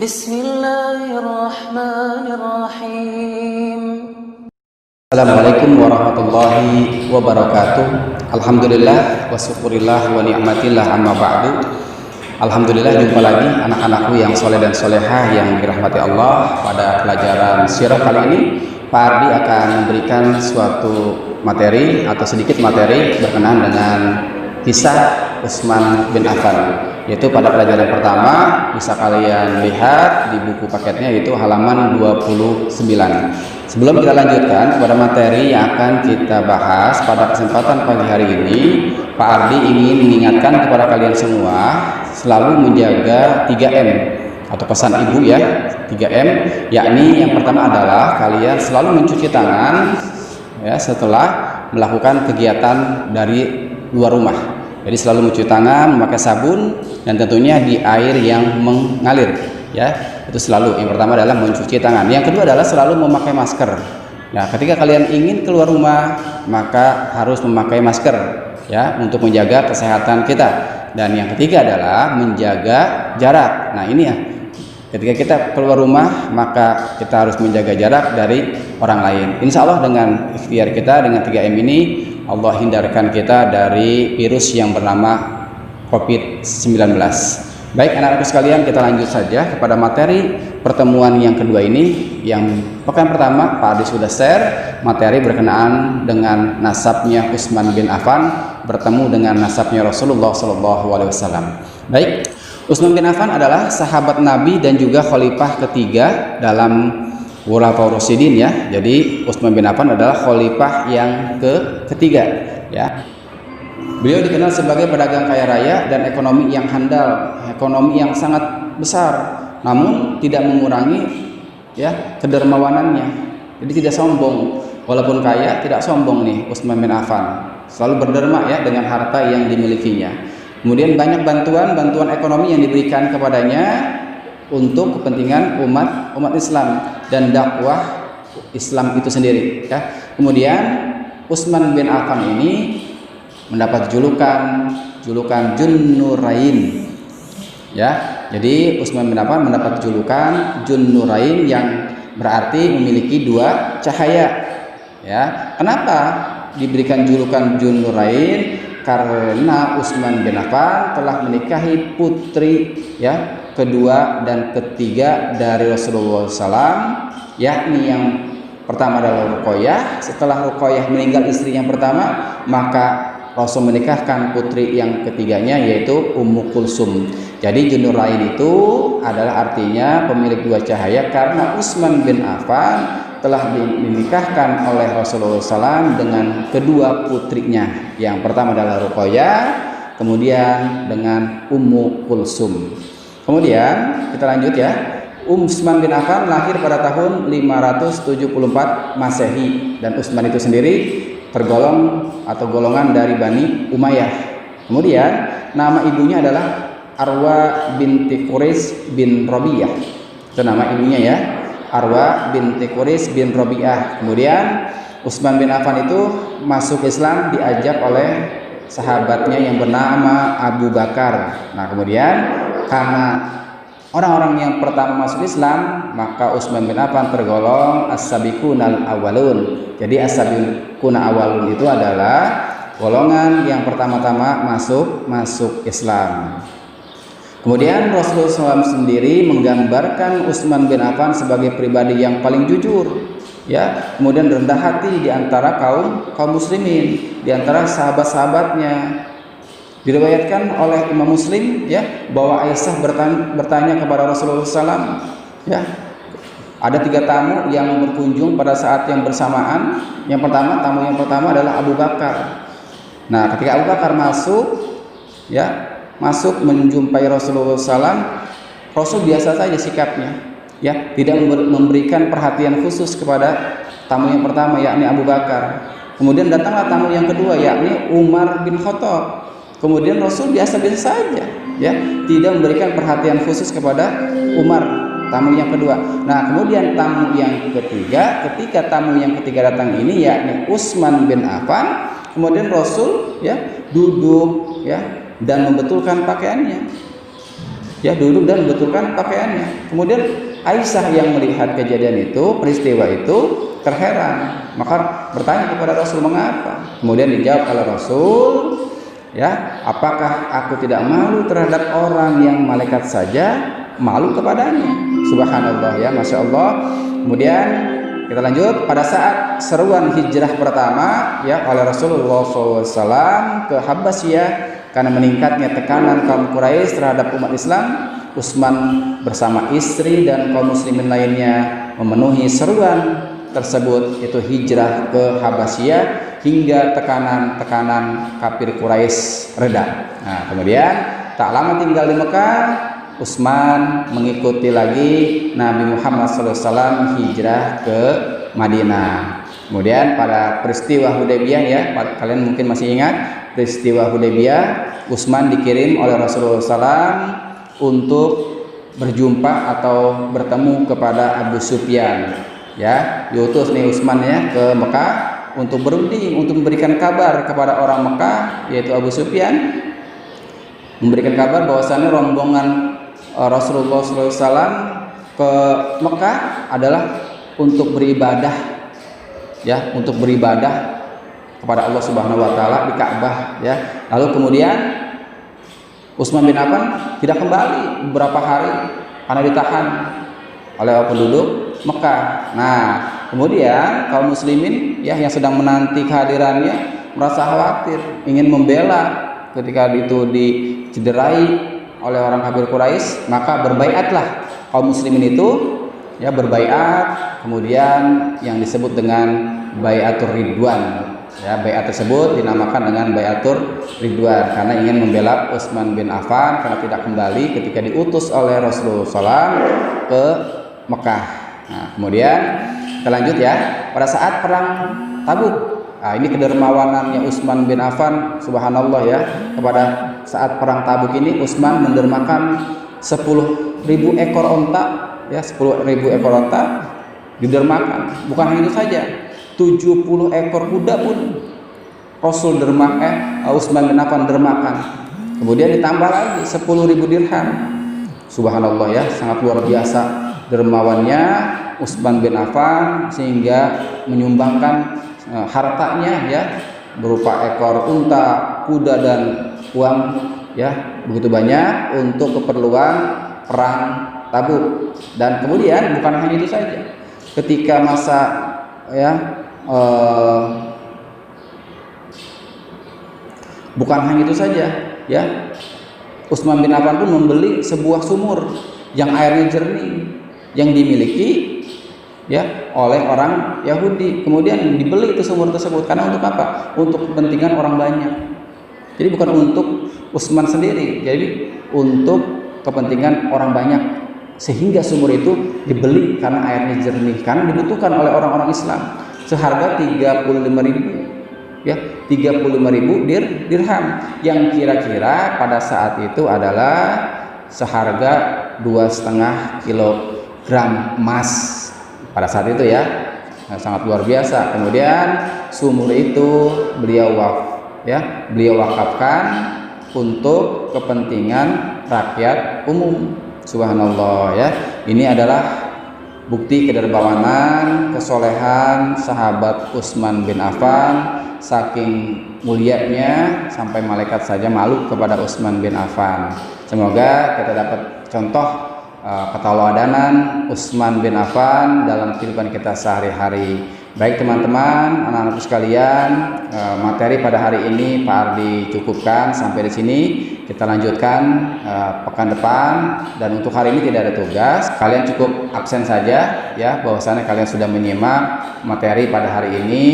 Bismillahirrahmanirrahim. Assalamualaikum warahmatullahi wabarakatuh. Alhamdulillah wa syukurillah wa ni'matillah amma ba'du. Alhamdulillah, jumpa lagi anak-anakku yang soleh dan solehah yang dirahmati Allah. Pada pelajaran sirah kali ini Pak Ardi akan memberikan suatu materi atau sedikit materi berkenaan dengan kisah Utsman bin Affan, yaitu pada pelajaran pertama bisa kalian lihat di buku paketnya, yaitu halaman 29. Sebelum kita lanjutkan pada materi yang akan kita bahas pada kesempatan pagi hari ini, Pak Ardi ingin mengingatkan kepada kalian semua selalu menjaga 3M atau pesan ibu ya, 3M, yakni yang pertama adalah kalian selalu mencuci tangan ya setelah melakukan kegiatan dari luar rumah. Jadi selalu mencuci tangan, memakai sabun, dan tentunya di air yang mengalir ya. Itu selalu yang pertama adalah mencuci tangan. Yang kedua adalah selalu memakai masker. Nah, ketika kalian ingin keluar rumah, maka harus memakai masker ya untuk menjaga kesehatan kita. Dan yang ketiga adalah menjaga jarak. Nah, ini ya. Ketika kita keluar rumah, maka kita harus menjaga jarak dari orang lain. Insya Allah dengan ikhtiar kita, dengan 3M ini, Allah hindarkan kita dari virus yang bernama COVID-19. Baik anak-anakku sekalian, kita lanjut saja kepada materi pertemuan yang kedua ini. Yang pekan pertama Pak Adi sudah share materi berkenaan dengan nasabnya Utsman bin Affan bertemu dengan nasabnya Rasulullah SAW. Baik, Utsman bin Affan adalah sahabat Nabi dan juga khalifah ketiga dalam Khulafaur Rasyidin ya. Jadi Utsman bin Affan adalah khalifah yang ketiga ya. Beliau dikenal sebagai pedagang kaya raya dan ekonomi yang handal, ekonomi yang sangat besar, namun tidak mengurangi ya kedermawanannya. Jadi tidak sombong, walaupun kaya tidak sombong nih Utsman bin Affan. Selalu berderma ya dengan harta yang dimilikinya. Kemudian banyak bantuan ekonomi yang diberikan kepadanya untuk kepentingan umat Islam dan dakwah Islam itu sendiri ya. Kemudian Utsman bin Affan ini mendapat julukan Junnurain ya. Jadi Utsman bin Affan mendapat julukan Junnurain yang berarti memiliki dua cahaya ya. Kenapa diberikan julukan Junnurain? Karena Utsman bin Affan telah menikahi putri ya kedua dan ketiga dari Rasulullah SAW, yakni yang pertama adalah Ruqayyah. Setelah Ruqayyah meninggal istri yang pertama, maka Rasul menikahkan putri yang ketiganya, yaitu Ummu Kulsum. Jadi Junnurain itu adalah artinya pemilik dua cahaya, karena Utsman bin Affan telah dinikahkan oleh Rasulullah SAW dengan kedua putrinya. Yang pertama adalah Ruqayyah, kemudian dengan Ummu Kulsum. Kemudian kita lanjut ya. Utsman bin Affan lahir pada tahun 574 Masehi, dan Utsman itu sendiri tergolong atau golongan dari Bani Umayyah. Kemudian nama ibunya adalah Arwa binti Quraisy bin Rabi'ah. Itu nama ibunya ya, Arwa binti Quraisy bin Rabi'ah. Kemudian Utsman bin Affan itu masuk Islam diajak oleh sahabatnya yang bernama Abu Bakar. Nah, kemudian karena orang-orang yang pertama masuk Islam, maka Utsman bin Affan tergolong as-sabiqunal awwalun. Jadi as-sabiquna awwalun itu adalah golongan yang pertama-tama masuk Islam. Kemudian Rasulullah SAW sendiri menggambarkan Utsman bin Affan sebagai pribadi yang paling jujur ya, kemudian rendah hati di antara kaum muslimin, di antara sahabat-sahabatnya. Diriwayatkan oleh Imam Muslim ya bahwa Aisyah bertanya kepada Rasulullah SAW ya, ada 3 tamu yang berkunjung pada saat yang bersamaan. Tamu yang pertama adalah Abu Bakar. Nah, ketika Abu Bakar masuk menjumpai Rasulullah SAW, Rasul biasa saja sikapnya ya, tidak memberikan perhatian khusus kepada tamu yang pertama, yakni Abu Bakar. Kemudian datanglah tamu yang kedua, yakni Umar bin Khattab. Kemudian Rasul biasa-biasa saja ya, tidak memberikan perhatian khusus kepada Umar, tamu yang kedua. Nah, kemudian tamu yang ketiga, ketika tamu yang ketiga datang ini, yakni Utsman bin Affan, kemudian Rasul ya duduk ya dan membetulkan pakaiannya. ya duduk dan membetulkan pakaiannya. Kemudian Aisyah yang melihat kejadian itu, peristiwa itu, terheran, maka bertanya kepada Rasul, mengapa? Kemudian dijawab oleh Rasul, ya, apakah aku tidak malu terhadap orang yang malaikat saja malu kepadanya? Subhanallah, ya, Masya Allah. Kemudian kita lanjut, pada saat seruan hijrah pertama, ya, oleh Rasulullah SAW ke Habasyah karena meningkatnya tekanan kaum Quraisy terhadap umat Islam, Utsman bersama istri dan kaum muslimin lainnya memenuhi seruan tersebut, itu hijrah ke Habasyah hingga tekanan-tekanan kafir Quraisy reda. Nah, kemudian tak lama tinggal di Mekah, Utsman mengikuti lagi Nabi Muhammad SAW hijrah ke Madinah. Kemudian pada peristiwa Hudaybiyah, ya, kalian mungkin masih ingat peristiwa Hudaybiyah, Utsman dikirim oleh Rasulullah SAW untuk berjumpa atau bertemu kepada Abu Sufyan, ya, diutus nih Utsman, ya, ke Mekah untuk berunding, untuk memberikan kabar kepada orang Mekah, yaitu Abu Sufyan, memberikan kabar bahwasannya rombongan Rasulullah SAW ke Mekah adalah untuk beribadah, ya, untuk beribadah kepada Allah Subhanahu wa taala di Ka'bah, ya. Lalu kemudian Utsman bin Affan tidak kembali beberapa hari karena ditahan oleh penduduk Mekah. Nah, kemudian kaum muslimin, ya, yang sedang menanti kehadirannya merasa khawatir, ingin membela ketika itu dicederai oleh orang kafir Quraisy, maka berbaiatlah kaum muslimin itu, ya, berbaiat, kemudian yang disebut dengan Baiatur Ridwan. Ya, baiat tersebut dinamakan dengan Baiatur Ridwan karena ingin membela Utsman bin Affan karena tidak kembali ketika diutus oleh Rasulullah SAW ke Mekah. Nah, kemudian kita lanjut, ya, pada saat perang Tabuk. Nah, ini kedermawanannya Utsman bin Affan, subhanallah, ya. Kepada saat perang Tabuk ini Utsman mendermakan 10.000 ekor onta, ya, 10.000 ekor onta didermakan. Bukan hanya itu saja, 70 ekor kuda pun Rasul Utsman bin Affan dermakan. Kemudian ditambah lagi 10.000 dirham. Subhanallah, ya, sangat luar biasa dermawannya Utsman bin Affan sehingga menyumbangkan hartanya, ya, berupa ekor unta, kuda, dan uang, ya, begitu banyak untuk keperluan perang Tabuk. Dan kemudian bukan hanya itu saja, ketika masa, ya, bukan hanya itu saja, ya, Utsman bin Affan pun membeli sebuah sumur yang airnya jernih yang dimiliki, ya, oleh orang Yahudi. Kemudian dibeli itu sumur tersebut karena untuk apa? Untuk kepentingan orang banyak. Jadi bukan untuk Utsman sendiri, jadi untuk kepentingan orang banyak, sehingga sumur itu dibeli karena airnya jernih, karena dibutuhkan oleh orang-orang Islam, seharga 35.000, ya, 35.000 dirham yang kira-kira pada saat itu adalah seharga 2,5 kilogram emas pada saat itu, ya. Nah, sangat luar biasa. Kemudian sumur itu beliau wakafkan untuk kepentingan rakyat umum. Subhanallah, ya. Ini adalah bukti kedermawanan, kesolehan sahabat Utsman bin Affan, saking mulianya sampai malaikat saja malu kepada Utsman bin Affan. Semoga kita dapat contoh ketauladanan Utsman bin Affan dalam kehidupan kita sehari-hari. Baik teman-teman, anak-anakku sekalian, materi pada hari ini Pak Ardi cukupkan sampai di sini. Kita lanjutkan pekan depan, dan untuk hari ini tidak ada tugas. Kalian cukup absen saja, ya, bahwasannya kalian sudah menyimak materi pada hari ini.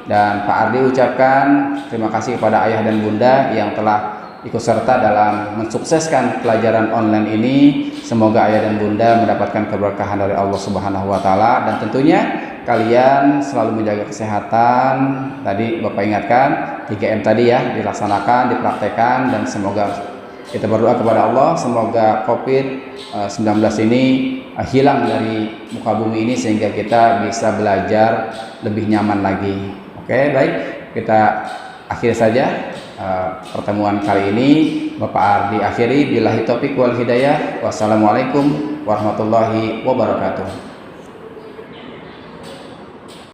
Dan Pak Ardi ucapkan terima kasih kepada ayah dan bunda yang telah ikut serta dalam mensukseskan pelajaran online ini. Semoga ayah dan bunda mendapatkan keberkahan dari Allah Subhanahu wa taala, dan tentunya kalian selalu menjaga kesehatan. Tadi Bapak ingatkan 3M tadi, ya, dilaksanakan, dipraktekkan, dan semoga kita berdoa kepada Allah semoga COVID-19 ini hilang dari muka bumi ini sehingga kita bisa belajar lebih nyaman lagi. Oke, baik, kita akhiri saja pertemuan kali ini Bapak Ardi akhiri, billahi taufiq wal hidayah. Wassalamualaikum warahmatullahi wabarakatuh.